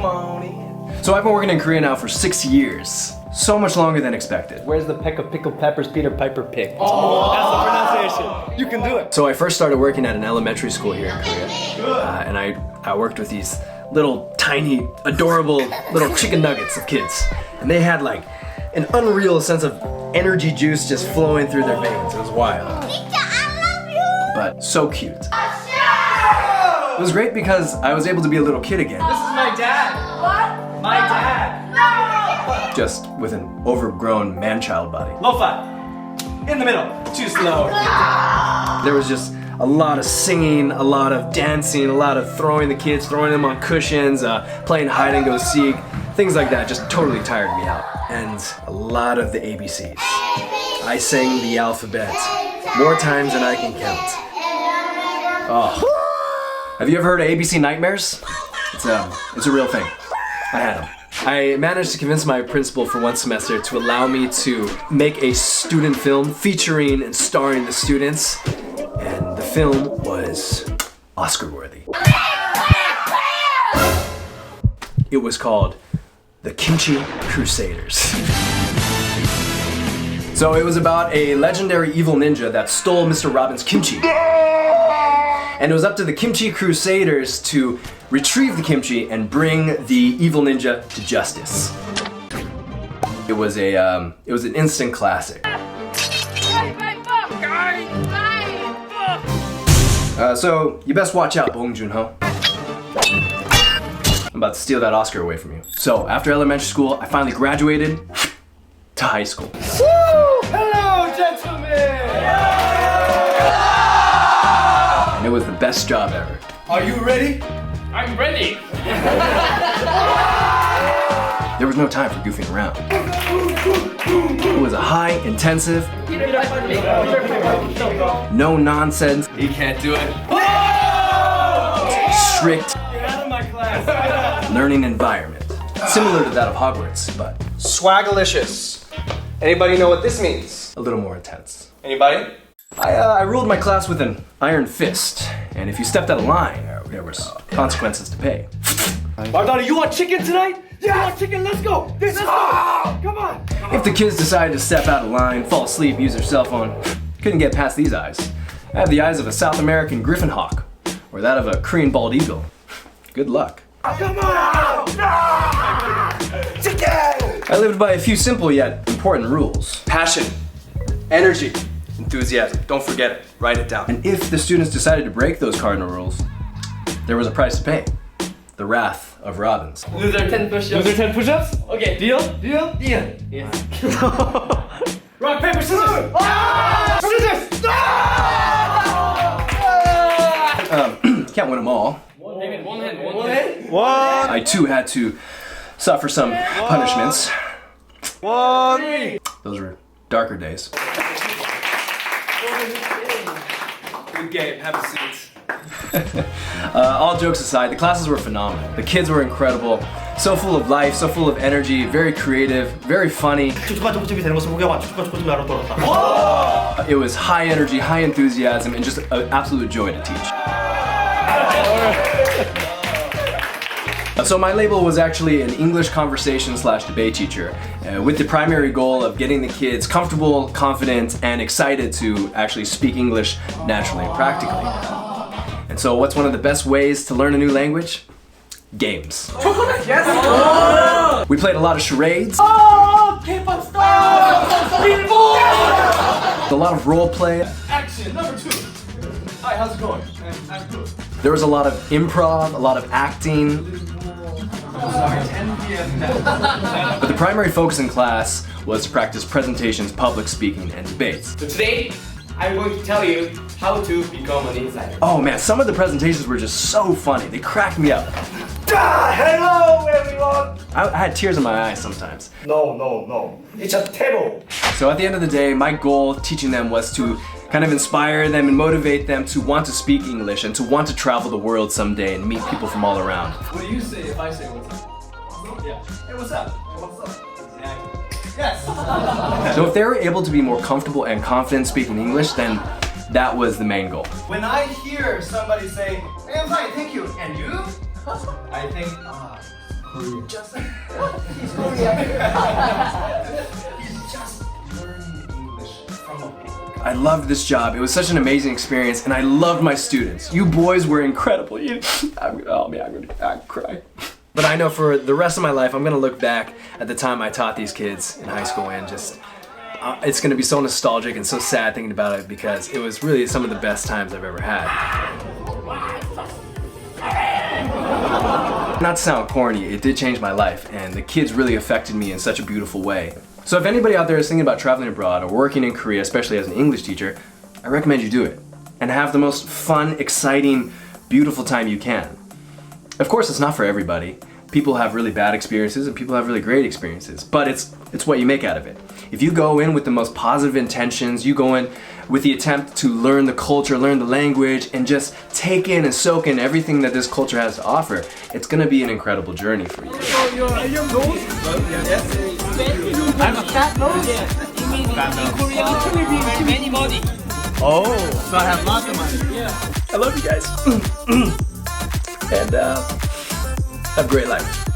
come on in. So I've been working in Korea now for 6 years. So much longer than expected. Where's the peck of pickled peppers Peter Piper picked? Oh, that's the pronunciation. You can do it. So I first started working at an elementary school here in Korea. And I worked with these little tiny, adorable little chicken nuggets of kids. And they had like an unreal sense of energy juice just flowing through their veins. It was wild. But so cute. It was great because I was able to be a little kid again. This is my dad. What? My dad. Just with an overgrown man-child body. Lo-fi. In the middle. Too slow. There was just a lot of singing, a lot of dancing, a lot of throwing the kids, throwing them on cushions, playing hide and go seek, things like that just totally tired me out. And a lot of the ABCs. I sang the alphabet more times than I can count. Oh. Have you ever heard of ABC Nightmares? It's a real thing. I had them. I managed to convince my principal for one semester to allow me to make a student film featuring and starring the students, and the film was Oscar-worthy. It was called The Kimchi Crusaders. So it was about a legendary evil ninja that stole Mr. Robin's kimchi. And it was up to the Kimchi Crusaders to retrieve the kimchi and bring the evil ninja to justice. It was an instant classic. So you best watch out, Bong Joon-ho. I'm about to steal that Oscar away from you. So after elementary school, I finally graduated to high school. Woo! Hello, gentlemen! And it was the best job ever. Are you ready? I'm ready. There was no time for goofing around. It was a high, intensive, no nonsense, He can't do it. strict Get out of my class. learning environment. Similar to that of Hogwarts, but Swagalicious. Anybody know what this means? a little more intense. Anybody? I ruled my class with an iron fist, and if you stepped out of line, there was consequences to pay. Bardani, you want chicken tonight? Yeah. You want chicken? Let's go. Let's go. Come on. If the kids decided to step out of line, fall asleep, use their cell phone, couldn't get past these eyes. I have the eyes of a South American griffin hawk, or that of a Korean bald eagle. Good luck. Come on. Chicken. I lived by a few simple yet important rules. Passion, energy, enthusiasm. Don't forget it. Write it down. And if the students decided to break those cardinal rules, there was a price to pay. The wrath of Robins. Loser 10 push-ups. Loser 10 push-ups? Okay. Deal? Deal? Deal. Yes. Rock, paper, scissors! Scissors! Can't win them all. One hand. One. I too had to suffer some punishments. One. Those were darker days. Good game. Have a seat. All jokes aside, the classes were phenomenal. The kids were incredible, so full of life, so full of energy, very creative, very funny. It was high energy, high enthusiasm, and just an absolute joy to teach. So my label was actually an English conversation / debate teacher, with the primary goal of getting the kids comfortable, confident, and excited to actually speak English naturally and practically. And so what's one of the best ways to learn a new language? Games. Yes. We played a lot of charades, Oh, K-pop star. a lot of role play. Action number 2. Hi, how's it going? I'm good. There was a lot of improv, a lot of acting. Sorry, 10 p.m. now. But the primary focus in class was to practice presentations, public speaking, and debates. So today, I'm going to tell you how to become an insider. Oh man, some of the presentations were just so funny. They cracked me up. Hello, everyone. I had tears in my eyes sometimes. No. It's a table. So at the end of the day, my goal teaching them was to kind of inspire them and motivate them to want to speak English and to want to travel the world someday and meet people from all around. What do you say if I say what's up? Yeah. Hey, what's up? Hey, what's up? Exactly. Yes. So if they were able to be more comfortable and confident speaking English, then that was the main goal. When I hear somebody say, hey, I'm fine, thank you, and you? I think, Korean. Just He's just learning English from a book. I loved this job. It was such an amazing experience, and I loved my students. You boys were incredible. Oh man, I'm gonna cry. But I know for the rest of my life, I'm gonna look back at the time I taught these kids in high school and just, it's gonna be so nostalgic and so sad thinking about it because it was really some of the best times I've ever had. Not to sound corny, it did change my life, and the kids really affected me in such a beautiful way. So if anybody out there is thinking about traveling abroad or working in Korea, especially as an English teacher, I recommend you do it and have the most fun, exciting, beautiful time you can. Of course, it's not for everybody. People have really bad experiences and people have really great experiences, but it's what you make out of it. If you go in with the most positive intentions, you go in with the attempt to learn the culture, learn the language, and just take in and soak in everything that this culture has to offer, it's gonna be an incredible journey for you. I'm a fat nose. You mean in Korea we will be many money. Oh, so I have lots of money. Yeah. I love you guys. And have a great life.